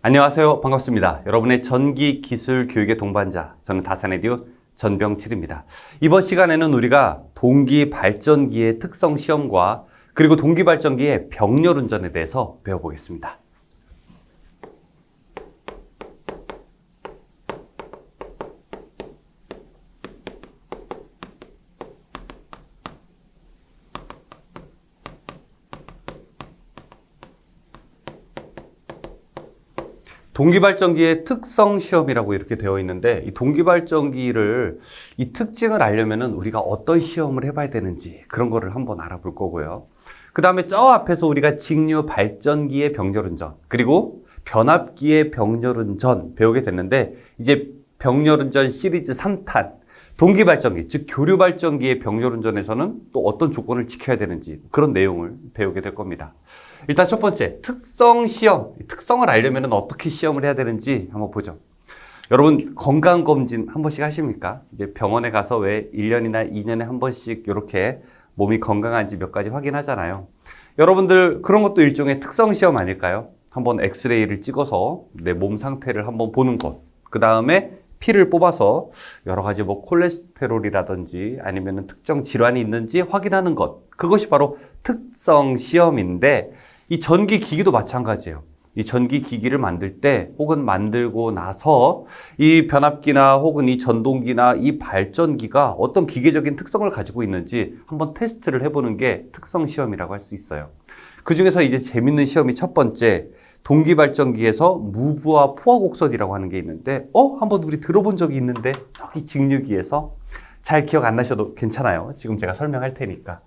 안녕하세요. 반갑습니다. 여러분의 전기 기술 교육의 동반자, 저는 다산에듀 전병칠입니다. 이번 시간에는 우리가 동기 발전기의 특성 시험과 그리고 동기 발전기의 병렬 운전에 대해서 배워보겠습니다. 동기발전기의 특성 시험이라고 이렇게 되어 있는데, 이 동기발전기를 이 특징을 알려면은 우리가 어떤 시험을 해봐야 되는지 그런 거를 한번 알아볼 거고요. 그 다음에 저 앞에서 우리가 직류 발전기의 병렬운전, 그리고 변압기의 병렬운전 배우게 됐는데, 이제 병렬운전 시리즈 3탄 동기발전기, 즉 교류발전기의 병렬운전에서는 또 어떤 조건을 지켜야 되는지 그런 내용을 배우게 될 겁니다. 일단 첫 번째, 특성 시험. 특성을 알려면 어떻게 시험을 해야 되는지 한번 보죠. 여러분, 건강검진 한 번씩 하십니까? 이제 병원에 가서 왜 1년이나 2년에 한 번씩 이렇게 몸이 건강한지 몇 가지 확인하잖아요. 여러분들, 그런 것도 일종의 특성 시험 아닐까요? 한번 엑스레이를 찍어서 내 몸 상태를 한번 보는 것. 그 다음에 피를 뽑아서 여러 가지 콜레스테롤이라든지 아니면 특정 질환이 있는지 확인하는 것. 그것이 바로 특성 시험인데, 이 전기 기기도 마찬가지예요. 이 전기 기기를 만들 때 혹은 만들고 나서 이 변압기나 혹은 이 전동기나 이 발전기가 어떤 기계적인 특성을 가지고 있는지 한번 테스트를 해보는 게 특성 시험이라고 할 수 있어요. 그 중에서 이제 재밌는 시험이 첫 번째, 동기 발전기에서 무브와 포화 곡선이라고 하는 게 있는데, 한번 우리 들어본 적이 있는데, 저기 직류기에서 잘 기억 안 나셔도 괜찮아요. 지금 제가 설명할 테니까.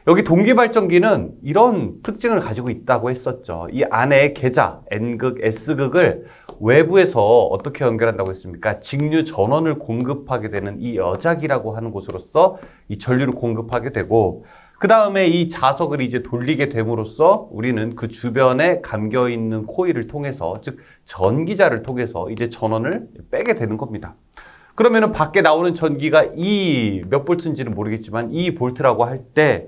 여기 동기 발전기는 이런 특징을 가지고 있다고 했었죠. 이 안에 계자, N극, S극을 외부에서 어떻게 연결한다고 했습니까? 직류 전원을 공급하게 되는 이 여작이라고 하는 곳으로서 이 전류를 공급하게 되고, 그 다음에 이 자석을 이제 돌리게 됨으로써 우리는 그 주변에 감겨 있는 코일을 통해서, 즉 전기자를 통해서 이제 전원을 빼게 되는 겁니다. 그러면은 밖에 나오는 전기가 이 몇 볼트인지는 모르겠지만 이 볼트라고 할 때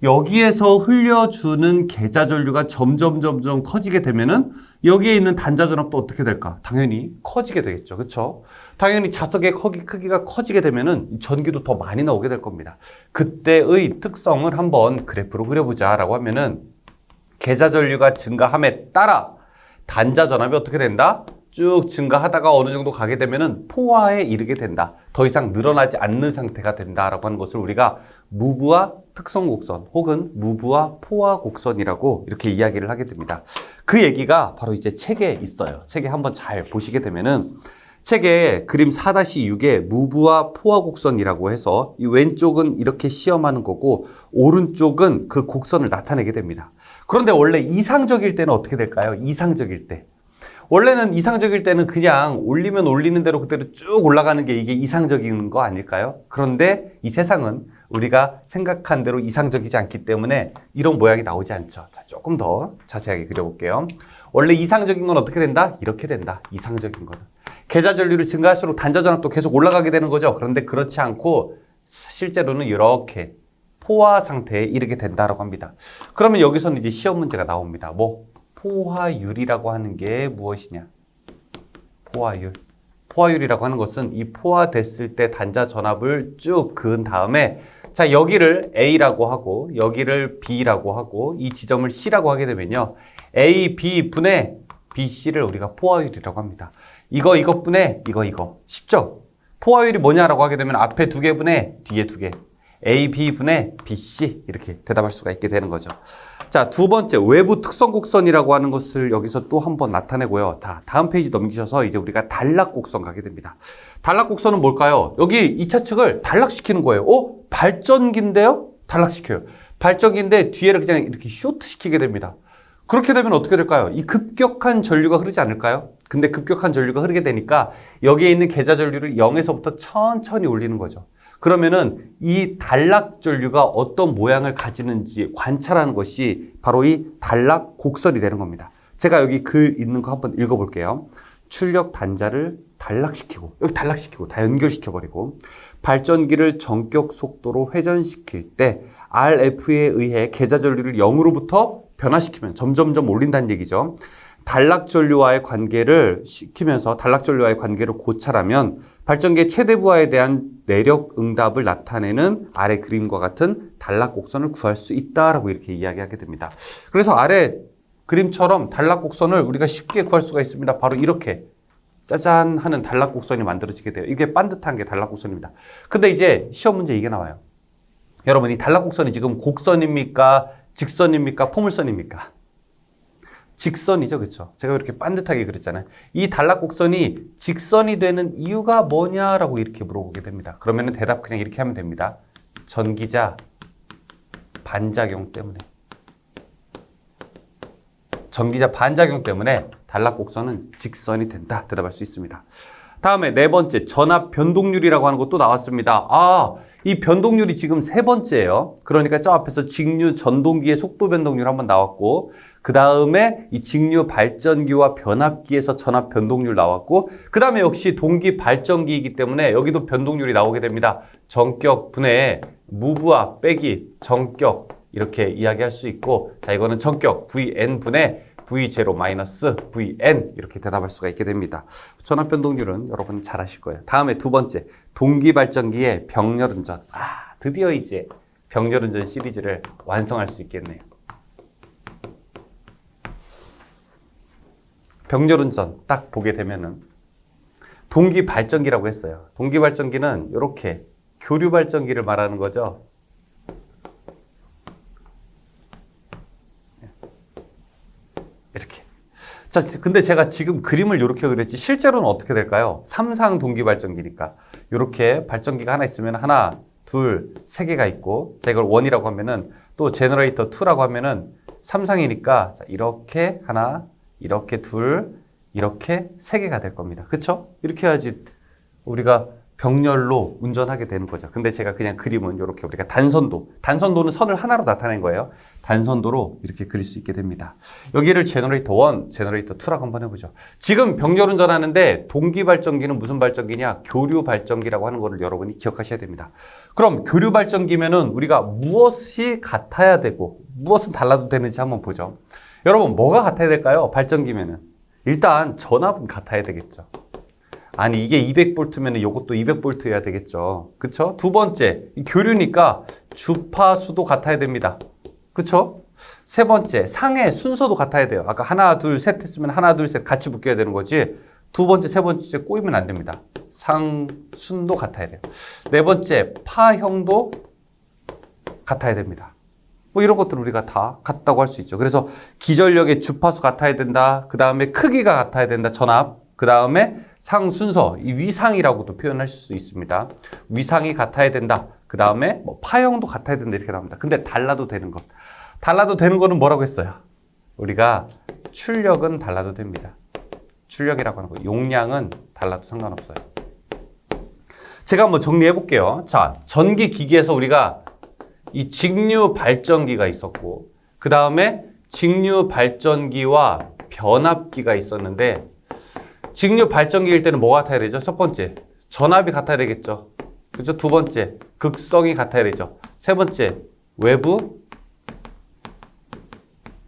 여기에서 흘려주는 계자 전류가 점점 커지게 되면은 여기에 있는 단자 전압도 어떻게 될까? 당연히 커지게 되겠죠. 그렇죠? 당연히 자석의 크기가 커지게 되면은 전기도 더 많이 나오게 될 겁니다. 그때의 특성을 한번 그래프로 그려보자라고 하면은 계자 전류가 증가함에 따라 단자 전압이 어떻게 된다? 쭉 증가하다가 어느 정도 가게 되면은 포화에 이르게 된다. 더 이상 늘어나지 않는 상태가 된다라고 하는 것을 우리가 무브와 특성 곡선 혹은 무브와 포화 곡선이라고 이렇게 이야기를 하게 됩니다. 그 얘기가 바로 이제 책에 있어요. 책에 한번 잘 보시게 되면은 책에 그림 4-6에 무브와 포화 곡선이라고 해서 이 왼쪽은 이렇게 시험하는 거고 오른쪽은 그 곡선을 나타내게 됩니다. 그런데 원래 이상적일 때는 어떻게 될까요? 이상적일 때. 원래는 이상적일 때는 그냥 올리면 올리는 대로 그대로 쭉 올라가는 게 이게 이상적인 거 아닐까요? 그런데 이 세상은 우리가 생각한 대로 이상적이지 않기 때문에 이런 모양이 나오지 않죠. 자, 조금 더 자세하게 그려볼게요. 원래 이상적인 건 어떻게 된다? 이렇게 된다. 이상적인 거는. 계자 전류를 증가할수록 단자 전압도 계속 올라가게 되는 거죠. 그런데 그렇지 않고 실제로는 이렇게 포화 상태에 이르게 된다라고 합니다. 그러면 여기서는 이제 시험 문제가 나옵니다. 포화율이라고 하는 게 무엇이냐? 포화율. 포화율이라고 하는 것은 이 포화됐을 때 단자 전압을 쭉 그은 다음에, 자, 여기를 A라고 하고 여기를 B라고 하고 이 지점을 C라고 하게 되면요, A, B 분의 BC를 우리가 포화율이라고 합니다. 이것분의 이거. 쉽죠? 포화율이 뭐냐라고 하게 되면 앞에 2개 분의 뒤에 2개. A, B 분의 BC 이렇게 대답할 수가 있게 되는 거죠. 자, 두 번째, 외부 특성 곡선이라고 하는 것을 여기서 또 한번 나타내고요. 다음 페이지 넘기셔서 이제 우리가 단락 곡선 가게 됩니다. 단락 곡선은 뭘까요? 여기 2차 측을 단락시키는 거예요. 발전기인데요? 단락시켜요. 발전기인데 뒤에를 그냥 이렇게 쇼트시키게 됩니다. 그렇게 되면 어떻게 될까요? 이 급격한 전류가 흐르지 않을까요? 근데 급격한 전류가 흐르게 되니까 여기에 있는 계자 전류를 0에서부터 천천히 올리는 거죠. 그러면은 이 단락 전류가 어떤 모양을 가지는지 관찰하는 것이 바로 이 단락 곡선이 되는 겁니다. 제가 여기 글 있는 거 한번 읽어볼게요. 출력 단자를 단락시키고, 여기 단락시키고 다 연결시켜버리고, 발전기를 전격 속도로 회전시킬 때 RF에 의해 계자 전류를 0으로부터 변화시키면 점점점 올린다는 얘기죠. 단락전류와의 관계를 시키면서 단락전류와의 관계를 고찰하면 발전기의 최대 부하에 대한 내력 응답을 나타내는 아래 그림과 같은 단락곡선을 구할 수 있다라고 이렇게 이야기하게 됩니다. 그래서 아래 그림처럼 단락곡선을 우리가 쉽게 구할 수가 있습니다. 바로 이렇게 짜잔 하는 단락곡선이 만들어지게 돼요. 이게 반듯한 게 단락곡선입니다. 근데 이제 시험 문제 이게 나와요. 여러분, 이 단락곡선이 지금 곡선입니까? 직선입니까? 포물선입니까? 직선이죠. 그렇죠? 제가 이렇게 반듯하게 그렸잖아요. 이 단락곡선이 직선이 되는 이유가 뭐냐라고 이렇게 물어보게 됩니다. 그러면 대답 그냥 이렇게 하면 됩니다. 전기자 반작용 때문에. 전기자 반작용 때문에 단락곡선은 직선이 된다. 대답할 수 있습니다. 다음에 네 번째, 전압 변동률이라고 하는 것도 나왔습니다. 이 변동률이 지금 세 번째예요. 그러니까 저 앞에서 직류 전동기의 속도 변동률 한번 나왔고, 그 다음에 이 직류 발전기와 변압기에서 전압 변동률 나왔고, 그 다음에 역시 동기 발전기이기 때문에 여기도 변동률이 나오게 됩니다. 전격 분해, 무부하 빼기, 전격 이렇게 이야기할 수 있고, 자, 이거는 전격 Vn 분해 V0 마이너스 Vn 이렇게 대답할 수가 있게 됩니다. 전압 변동률은 여러분 잘 아실 거예요. 다음에 두 번째, 동기 발전기의 병렬운전. 드디어 이제 병렬운전 시리즈를 완성할 수 있겠네요. 병렬운전 딱 보게 되면은 동기 발전기라고 했어요. 동기 발전기는 이렇게 교류 발전기를 말하는 거죠. 이렇게. 자, 근데 제가 지금 그림을 이렇게 그렸지 실제로는 어떻게 될까요? 삼상 동기 발전기니까 이렇게 발전기가 하나 있으면 하나, 둘, 세 개가 있고, 자, 이걸 원이라고 하면은 또 제너레이터 2라고 하면은 삼상이니까 자, 이렇게 하나, 이렇게 둘, 이렇게 세 개가 될 겁니다. 그렇죠? 이렇게 해야지 우리가 병렬로 운전하게 되는 거죠. 근데 제가 그냥 그림은 이렇게 우리가 단선도는 선을 하나로 나타낸 거예요. 단선도로 이렇게 그릴 수 있게 됩니다. 여기를 제너레이터 1, 제너레이터 2라고 한번 해보죠. 지금 병렬 운전하는데 동기 발전기는 무슨 발전기냐? 교류 발전기라고 하는 거를 여러분이 기억하셔야 됩니다. 그럼 교류 발전기면은 우리가 무엇이 같아야 되고 무엇은 달라도 되는지 한번 보죠. 여러분, 뭐가 같아야 될까요? 발전기면은 일단 전압은 같아야 되겠죠. 아니, 이게 200V면 이것도 200V여야 되겠죠. 그쵸? 두 번째, 교류니까 주파수도 같아야 됩니다. 그쵸? 세 번째, 상의 순서도 같아야 돼요. 아까 하나, 둘, 셋 했으면 하나, 둘, 셋 같이 묶여야 되는 거지. 두 번째, 세 번째 꼬이면 안 됩니다. 상순도 같아야 돼요. 네 번째, 파형도 같아야 됩니다. 뭐 이런 것들 우리가 다 같다고 할 수 있죠. 그래서 기전력의 주파수 같아야 된다. 그 다음에 크기가 같아야 된다. 전압. 그 다음에 상 순서, 이 위상이라고도 표현할 수 있습니다. 위상이 같아야 된다. 그 다음에 뭐 파형도 같아야 된다. 이렇게 나옵니다. 근데 달라도 되는 것. 달라도 되는 거는 뭐라고 했어요? 우리가 출력은 달라도 됩니다. 출력이라고 하는 거. 용량은 달라도 상관없어요. 제가 한번 정리해 볼게요. 자, 전기 기기에서 우리가 이 직류 발전기가 있었고, 그 다음에 직류 발전기와 변압기가 있었는데, 직류 발전기일 때는 뭐가 같아야 되죠? 첫 번째, 전압이 같아야 되겠죠. 그렇죠? 두 번째, 극성이 같아야 되죠. 세 번째, 외부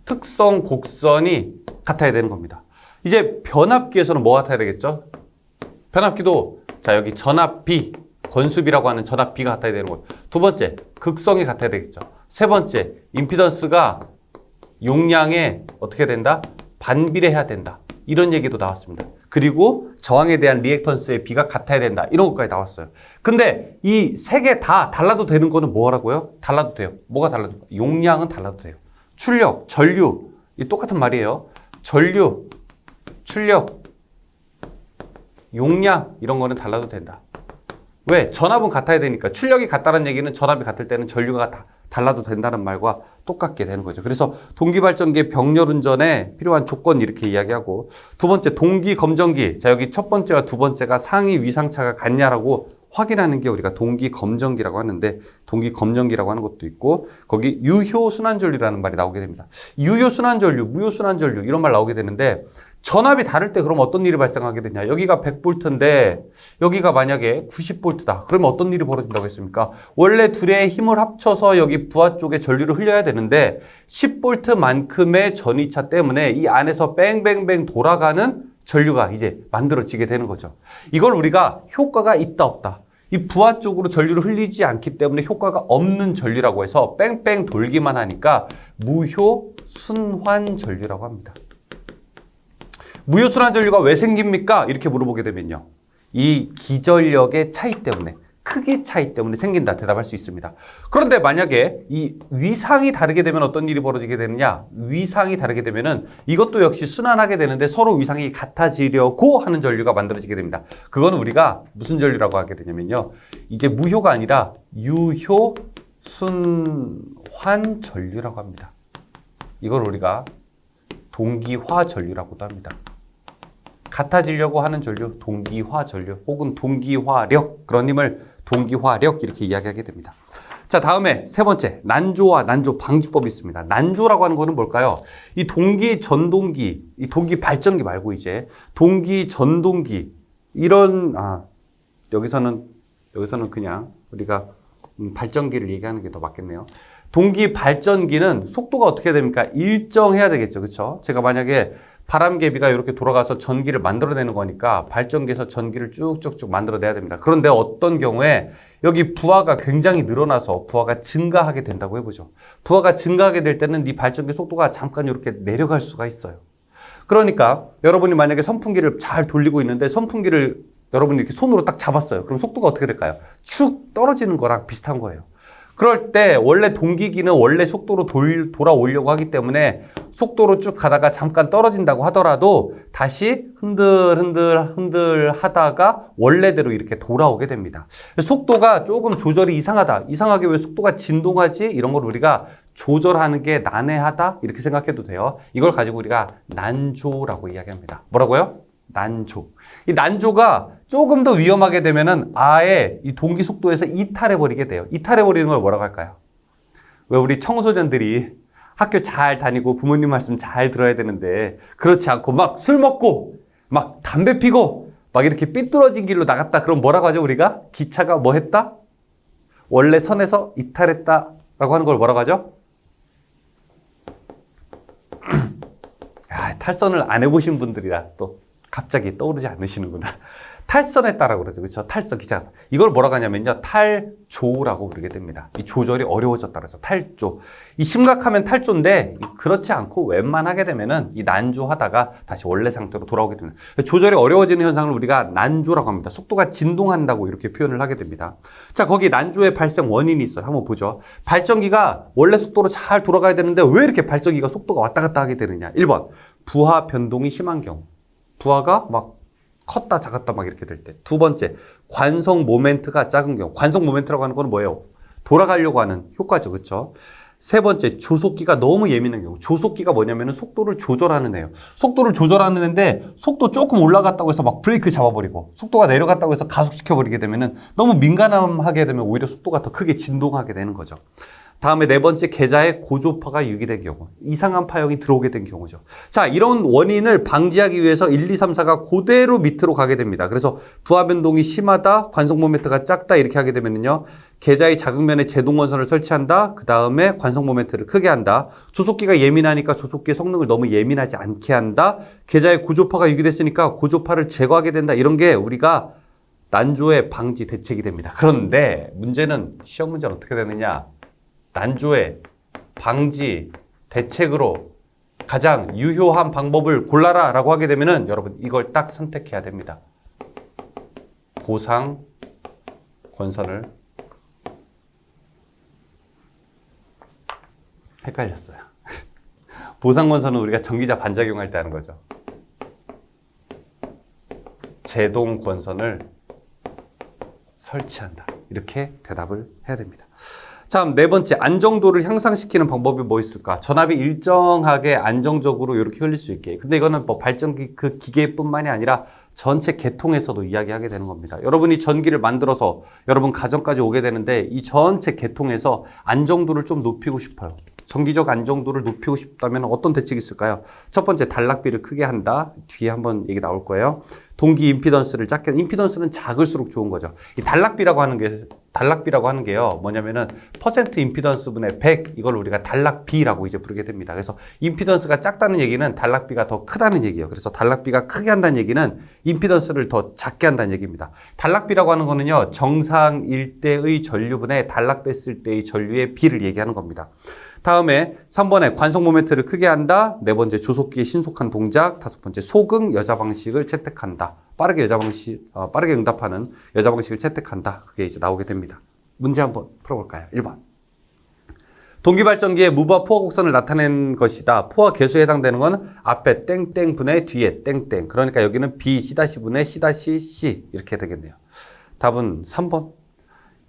특성 곡선이 같아야 되는 겁니다. 이제 변압기에서는 뭐 같아야 되겠죠? 변압기도 자, 여기 전압비, 권수비라고 하는 전압비가 같아야 되는 거예요. 두 번째, 극성이 같아야 되겠죠. 세 번째, 임피던스가 용량에 어떻게 된다? 반비례해야 된다. 이런 얘기도 나왔습니다. 그리고 저항에 대한 리액턴스의 비가 같아야 된다. 이런 것까지 나왔어요. 근데 이 세 개 다 달라도 되는 거는 뭐라고요? 달라도 돼요. 뭐가 달라도 돼요? 용량은 달라도 돼요. 출력, 전류, 이 똑같은 말이에요. 전류, 출력, 용량 이런 거는 달라도 된다. 왜? 전압은 같아야 되니까. 출력이 같다는 얘기는 전압이 같을 때는 전류가 달라도 된다는 말과 똑같게 되는 거죠. 그래서 동기발전기의 병렬운전에 필요한 조건 이렇게 이야기하고, 두 번째 동기검정기. 자, 여기 첫 번째와 두 번째가 상위 위상차가 같냐라고 확인하는 게 우리가 동기검정기라고 하는데 동기검정기라고 하는 것도 있고 거기 유효순환전류라는 말이 나오게 됩니다. 유효순환전류, 무효순환전류 이런 말 나오게 되는데 전압이 다를 때 그럼 어떤 일이 발생하게 되냐. 여기가 100V인데 여기가 만약에 90V다. 그러면 어떤 일이 벌어진다고 했습니까? 원래 둘의 힘을 합쳐서 여기 부하 쪽에 전류를 흘려야 되는데 10V만큼의 전위차 때문에 이 안에서 뱅뱅뱅 돌아가는 전류가 이제 만들어지게 되는 거죠. 이걸 우리가 효과가 있다 없다. 이 부하 쪽으로 전류를 흘리지 않기 때문에 효과가 없는 전류라고 해서 뺑뺑 돌기만 하니까 무효순환 전류라고 합니다. 무효순환 전류가 왜 생깁니까? 이렇게 물어보게 되면요. 이 기전력의 차이 때문에, 크기 차이 때문에 생긴다 대답할 수 있습니다. 그런데 만약에 이 위상이 다르게 되면 어떤 일이 벌어지게 되느냐? 위상이 다르게 되면은 이것도 역시 순환하게 되는데 서로 위상이 같아지려고 하는 전류가 만들어지게 됩니다. 그건 우리가 무슨 전류라고 하게 되냐면요. 이제 무효가 아니라 유효순환 전류라고 합니다. 이걸 우리가 동기화 전류라고도 합니다. 같아지려고 하는 전류, 동기화 전류 혹은 동기화력 그런 힘을 동기화력 이렇게 이야기하게 됩니다. 자, 다음에 세 번째 난조와 난조 방지법이 있습니다. 난조라고 하는 거는 뭘까요? 이 동기 전동기, 이 동기 발전기 말고 이제 동기 전동기 이런 여기서는 그냥 우리가 발전기를 얘기하는 게 더 맞겠네요. 동기 발전기는 속도가 어떻게 됩니까? 일정해야 되겠죠. 그렇죠? 제가 만약에 바람개비가 이렇게 돌아가서 전기를 만들어내는 거니까 발전기에서 전기를 쭉쭉쭉 만들어내야 됩니다. 그런데 어떤 경우에 여기 부하가 굉장히 늘어나서 부하가 증가하게 된다고 해보죠. 부하가 증가하게 될 때는 이 발전기 속도가 잠깐 이렇게 내려갈 수가 있어요. 그러니까 여러분이 만약에 선풍기를 잘 돌리고 있는데 선풍기를 여러분이 이렇게 손으로 딱 잡았어요. 그럼 속도가 어떻게 될까요? 축 떨어지는 거랑 비슷한 거예요. 그럴 때 원래 동기기는 원래 속도로 돌아오려고 하기 때문에 속도로 쭉 가다가 잠깐 떨어진다고 하더라도 다시 흔들 하다가 원래대로 이렇게 돌아오게 됩니다. 속도가 조금 조절이 이상하다. 이상하게 왜 속도가 진동하지? 이런 걸 우리가 조절하는 게 난해하다. 이렇게 생각해도 돼요. 이걸 가지고 우리가 난조라고 이야기합니다. 뭐라고요? 난조. 이 난조가 조금 더 위험하게 되면은 아예 이 동기 속도에서 이탈해버리게 돼요. 이탈해버리는 걸 뭐라고 할까요? 왜 우리 청소년들이 학교 잘 다니고 부모님 말씀 잘 들어야 되는데 그렇지 않고 막 술 먹고 막 담배 피고 막 이렇게 삐뚤어진 길로 나갔다. 그럼 뭐라고 하죠 우리가? 기차가 뭐 했다? 원래 선에서 이탈했다 라고 하는 걸 뭐라고 하죠? 탈선을 안 해보신 분들이라 또 갑자기 떠오르지 않으시는구나. 탈선했다라고 그러죠. 그렇죠? 탈선 기차. 이걸 뭐라고 하냐면요. 탈조라고 부르게 됩니다. 이 조절이 어려워졌다 그래서 탈조. 이 심각하면 탈조인데 그렇지 않고 웬만하게 되면은 이 난조하다가 다시 원래 상태로 돌아오게 됩니다. 조절이 어려워지는 현상을 우리가 난조라고 합니다. 속도가 진동한다고 이렇게 표현을 하게 됩니다. 자, 거기 난조의 발생 원인이 있어요. 한번 보죠. 발전기가 원래 속도로 잘 돌아가야 되는데 왜 이렇게 발전기가 속도가 왔다 갔다 하게 되느냐. 1번. 부하 변동이 심한 경우. 부하가 막 컸다 작았다 막 이렇게 될 때. 두 번째, 관성 모멘트가 작은 경우. 관성 모멘트라고 하는 건 뭐예요? 돌아가려고 하는 효과죠. 그렇죠? 세 번째, 조속기가 너무 예민한 경우. 조속기가 뭐냐면은 속도를 조절하는 애예요. 속도를 조절하는 애인데 속도 조금 올라갔다고 해서 막 브레이크 잡아버리고 속도가 내려갔다고 해서 가속시켜버리게 되면은 너무 민감하게 되면 오히려 속도가 더 크게 진동하게 되는 거죠. 다음에 네 번째, 계좌에 고조파가 유기된 경우. 이상한 파형이 들어오게 된 경우죠. 자, 이런 원인을 방지하기 위해서 1, 2, 3, 4가 그대로 밑으로 가게 됩니다. 그래서 부하 변동이 심하다, 관성 모멘트가 작다 이렇게 하게 되면요. 계좌의 자극면에 제동원선을 설치한다. 그 다음에 관성 모멘트를 크게 한다. 조속기가 예민하니까 조속기의 성능을 너무 예민하지 않게 한다. 계좌에 고조파가 유기됐으니까 고조파를 제거하게 된다. 이런 게 우리가 난조의 방지 대책이 됩니다. 그런데 문제는 시험 문제는 어떻게 되느냐. 난조의 방지 대책으로 가장 유효한 방법을 골라라 라고 하게 되면은 여러분 이걸 딱 선택해야 됩니다. 보상 권선을 헷갈렸어요. 보상 권선은 우리가 전기자 반작용할 때 하는 거죠. 제동 권선을 설치한다. 이렇게 대답을 해야 됩니다. 자, 네 번째, 안정도를 향상시키는 방법이 뭐 있을까? 전압이 일정하게 안정적으로 이렇게 흘릴 수 있게. 근데 이거는 뭐 발전기 그 기계뿐만이 아니라 전체 계통에서도 이야기하게 되는 겁니다. 여러분이 전기를 만들어서 여러분 가정까지 오게 되는데 이 전체 계통에서 안정도를 좀 높이고 싶어요. 전기적 안정도를 높이고 싶다면 어떤 대책이 있을까요? 첫 번째, 단락비를 크게 한다. 뒤에 한번 얘기 나올 거예요. 동기 임피던스를 작게, 임피던스는 작을수록 좋은 거죠. 이 단락비라고 하는 게요. 뭐냐면은 퍼센트 임피던스 분의 100, 이걸 우리가 단락비라고 이제 부르게 됩니다. 그래서 임피던스가 작다는 얘기는 단락비가 더 크다는 얘기예요. 그래서 단락비가 크게 한다는 얘기는 임피던스를 더 작게 한다는 얘기입니다. 단락비라고 하는 거는요, 정상일 때의 전류분의 단락됐을 때의 전류의 비를 얘기하는 겁니다. 다음에 3번에 관성 모멘트를 크게 한다. 네 번째, 조속기의 신속한 동작. 다섯 번째, 소극 여자 방식을 채택한다. 빠르게 응답하는 여자 방식을 채택한다. 그게 이제 나오게 됩니다. 문제 한번 풀어볼까요? 1번. 동기발전기의 무바 포화 곡선을 나타낸 것이다. 포화 개수에 해당되는 건 앞에 땡땡 분의 뒤에 땡땡. 그러니까 여기는 B C' 분의 C' 이렇게 되겠네요. 답은 3번.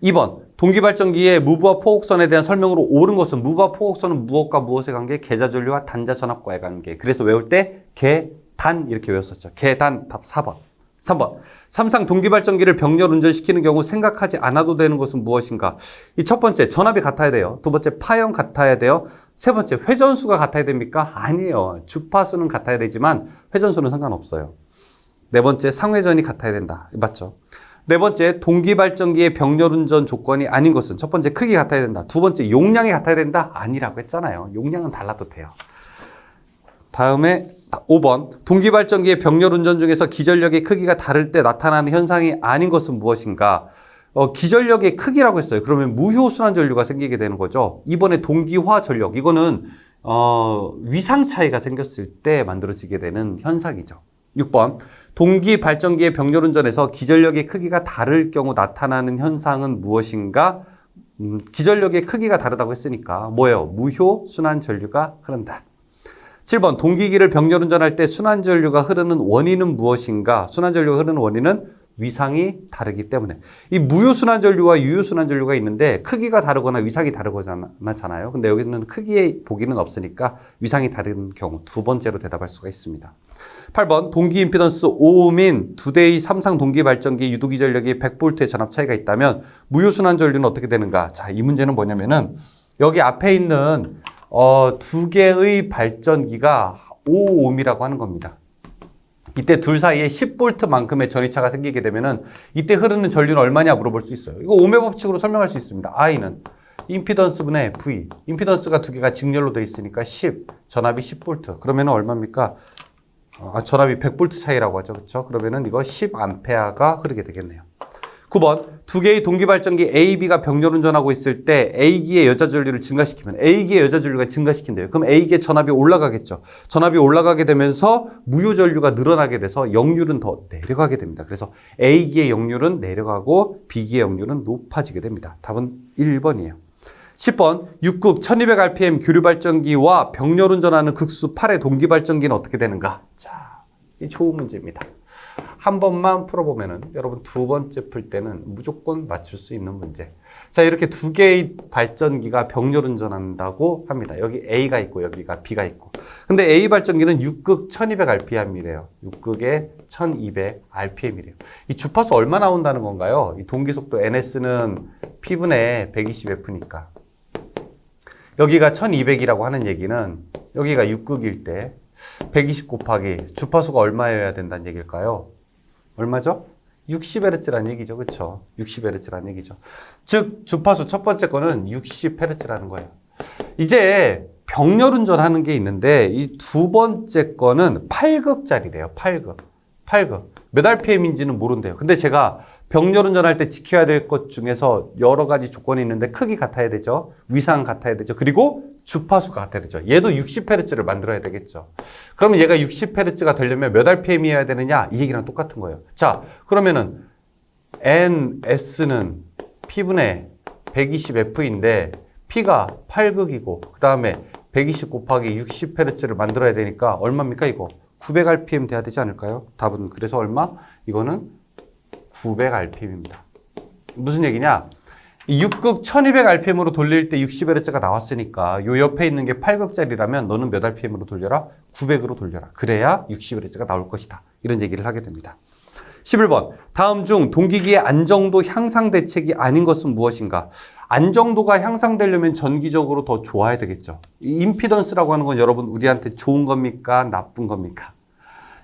2번. 동기발전기의 무부하 포곡선에 대한 설명으로 옳은 것은 무부하 포곡선은 무엇과 무엇의 관계? 계자전류와 단자전압과의 관계. 그래서 외울 때 계단 이렇게 외웠었죠. 계단. 답 4번. 3번. 삼상 동기발전기를 병렬 운전시키는 경우 생각하지 않아도 되는 것은 무엇인가? 이 첫 번째, 전압이 같아야 돼요. 두 번째, 파형 같아야 돼요. 세 번째, 회전수가 같아야 됩니까? 아니에요. 주파수는 같아야 되지만 회전수는 상관없어요. 네 번째, 상회전이 같아야 된다. 맞죠? 네 번째, 동기발전기의 병렬운전 조건이 아닌 것은 첫 번째, 크기 같아야 된다. 두 번째, 용량이 같아야 된다. 아니라고 했잖아요. 용량은 달라도 돼요. 다음에 5번, 동기발전기의 병렬운전 중에서 기전력의 크기가 다를 때 나타나는 현상이 아닌 것은 무엇인가? 기전력의 크기라고 했어요. 그러면 무효순환전류가 생기게 되는 거죠. 이번에 동기화 전력, 이거는 위상 차이가 생겼을 때 만들어지게 되는 현상이죠. 6번, 동기발전기의 병렬운전에서 기전력의 크기가 다를 경우 나타나는 현상은 무엇인가? 기전력의 크기가 다르다고 했으니까 뭐예요? 무효순환전류가 흐른다. 7번, 동기기를 병렬운전할 때 순환전류가 흐르는 원인은 무엇인가? 순환전류가 흐르는 원인은 위상이 다르기 때문에. 이 무효순환전류와 유효순환전류가 있는데 크기가 다르거나 위상이 다르잖아요. 근데 여기는 크기의 보기는 없으니까 위상이 다른 경우 두 번째로 대답할 수가 있습니다. 8번, 동기 임피던스 5옴인 두 대의 삼상 동기발전기 유도기 전력이 100V의 전압 차이가 있다면 무효순환전류는 어떻게 되는가? 자, 이 문제는 뭐냐면은 여기 앞에 있는 두 개의 발전기가 5옴이라고 하는 겁니다. 이때 둘 사이에 10V만큼의 전위차가 생기게 되면은 이때 흐르는 전류는 얼마냐 물어볼 수 있어요. 이거 ohm의 법칙으로 설명할 수 있습니다. I는 임피던스분의 V. 임피던스가 두 개가 직렬로 되어 있으니까 10, 전압이 10V. 그러면은 얼마입니까? 전압이 100V 차이라고 하죠. 그렇죠? 그러면은 이거 10A가 흐르게 되겠네요. 9번, 두 개의 동기발전기 A, B가 병렬운전하고 있을 때 A기의 여자 전류를 증가시키면 A기의 여자 전류가 증가시킨대요. 그럼 A기의 전압이 올라가겠죠. 전압이 올라가게 되면서 무효 전류가 늘어나게 돼서 역률은 더 내려가게 됩니다. 그래서 A기의 역률은 내려가고 B기의 역률은 높아지게 됩니다. 답은 1번이에요. 10번, 6극 1200rpm 교류발전기와 병렬운전하는 극수 8의 동기발전기는 어떻게 되는가? 자, 이 좋은 문제입니다. 한 번만 풀어보면은 여러분 두 번째 풀 때는 무조건 맞출 수 있는 문제. 자, 이렇게 두 개의 발전기가 병렬운전한다고 합니다. 여기 A가 있고 여기가 B가 있고. 근데 A 발전기는 6극 1200rpm이래요. 6극에 1200rpm이래요. 이 주파수 얼마 나온다는 건가요? 이 동기속도 NS는 P분의 120F니까. 여기가 1200이라고 하는 얘기는 여기가 6극일 때 120 곱하기 주파수가 얼마여야 된다는 얘기일까요? 얼마죠? 60Hz라는 얘기죠. 그렇죠? 60Hz라는 얘기죠. 즉 주파수 첫 번째 거는 60Hz라는 거예요. 이제 병렬운전하는 게 있는데 이 두 번째 거는 8극짜리래요. 8극. 몇 RPM인지는 모른대요. 근데 제가 병렬운전할 때 지켜야 될 것 중에서 여러 가지 조건이 있는데 크기 같아야 되죠. 위상 같아야 되죠. 그리고 주파수가 같아야 되죠. 얘도 60Hz를 만들어야 되겠죠. 그러면 얘가 60Hz가 되려면 몇 RPM이어야 되느냐? 이 얘기랑 똑같은 거예요. 자, 그러면은 NS는 P분의 120F인데 P가 8극이고 그 다음에 120 곱하기 60Hz를 만들어야 되니까 얼마입니까 이거? 900rpm 돼야 되지 않을까요? 답은 그래서 얼마? 이거는 900rpm입니다. 무슨 얘기냐? 6극 1200rpm으로 돌릴 때 60Hz가 나왔으니까 요 옆에 있는 게 8극짜리라면 너는 몇 rpm으로 돌려라? 900으로 돌려라. 그래야 60Hz가 나올 것이다. 이런 얘기를 하게 됩니다. 11번. 다음 중 동기기의 안정도 향상 대책이 아닌 것은 무엇인가? 안정도가 향상되려면 전기적으로 더 좋아야 되겠죠. 이 임피던스라고 하는 건 여러분 우리한테 좋은 겁니까? 나쁜 겁니까?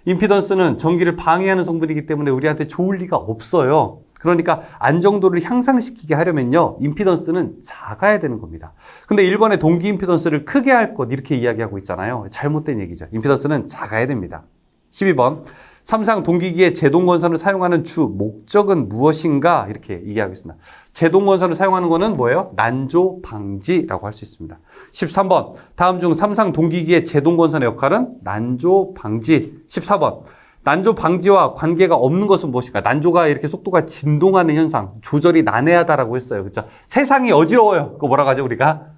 임피던스는 전기를 방해하는 성분이기 때문에 우리한테 좋을 리가 없어요. 그러니까 안정도를 향상시키게 하려면요, 임피던스는 작아야 되는 겁니다. 근데 1번에 동기 임피던스를 크게 할 것 이렇게 이야기하고 있잖아요. 잘못된 얘기죠. 임피던스는 작아야 됩니다. 12번. 삼상 동기기의 제동건선을 사용하는 주 목적은 무엇인가? 이렇게 얘기하고 있습니다. 제동건선을 사용하는 것은 뭐예요? 난조 방지라고 할 수 있습니다. 13번. 다음 중 삼상 동기기의 제동건선의 역할은 난조 방지. 14번. 난조 방지와 관계가 없는 것은 무엇인가? 난조가 이렇게 속도가 진동하는 현상, 조절이 난해하다라고 했어요. 그렇죠? 세상이 어지러워요. 그거 뭐라고 하죠, 우리가?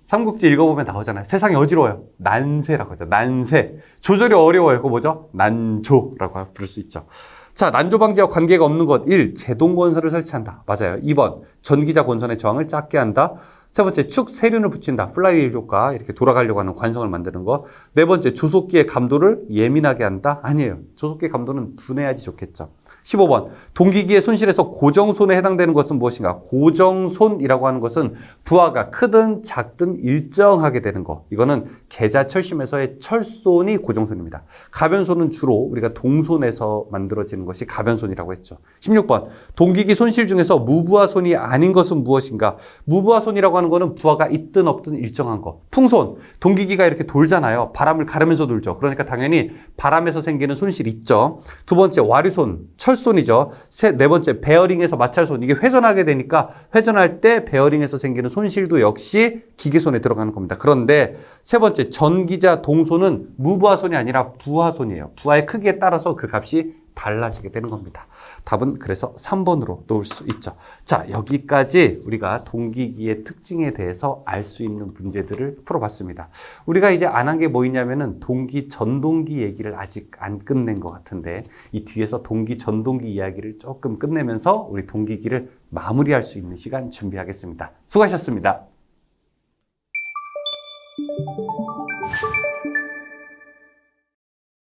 삼국지 읽어보면 나오잖아요. 세상이 어지러워요. 난세라고 하죠. 난세. 조절이 어려워요. 그거 뭐죠? 난조라고 부를 수 있죠. 자, 난조 방지와 관계가 없는 것. 1. 제동 건선을 설치한다. 맞아요. 2번. 전기자 건선의 저항을 작게 한다. 세 번째, 축 세륜을 붙인다. 플라이휠 효과. 이렇게 돌아가려고 하는 관성을 만드는 거. 네 번째, 조속기의 감도를 예민하게 한다. 아니에요. 조속기의 감도는 둔해야지 좋겠죠. 15번. 동기기의 손실에서 고정손에 해당되는 것은 무엇인가? 고정손이라고 하는 것은 부하가 크든 작든 일정하게 되는 거. 이거는 계자철심에서의 철손이 고정손입니다. 가변손은 주로 우리가 동손에서 만들어지는 것이 가변손이라고 했죠. 16번. 동기기 손실 중에서 무부하손이 아닌 것은 무엇인가? 무부하손이라고 하는 거는 부하가 있든 없든 일정한 거. 풍손. 동기기가 이렇게 돌잖아요. 바람을 가르면서 돌죠. 그러니까 당연히 바람에서 생기는 손실이 있죠. 두 번째, 와류손. 철손이죠. 네 번째, 베어링에서 마찰손. 이게 회전하게 되니까 회전할 때 베어링에서 생기는 손실도 역시 기계손에 들어가는 겁니다. 그런데 세 번째, 전기자 동손은 무부하손이 아니라 부하손이에요. 부하의 크기에 따라서 그 값이 달라지게 되는 겁니다. 답은 그래서 3번으로 놓을 수 있죠. 자, 여기까지 우리가 동기기의 특징에 대해서 알 수 있는 문제들을 풀어봤습니다. 우리가 이제 안 한 게 뭐 있냐면은 동기, 전동기 얘기를 아직 안 끝낸 것 같은데 이 뒤에서 동기, 전동기 이야기를 조금 끝내면서 우리 동기기를 마무리할 수 있는 시간 준비하겠습니다. 수고하셨습니다.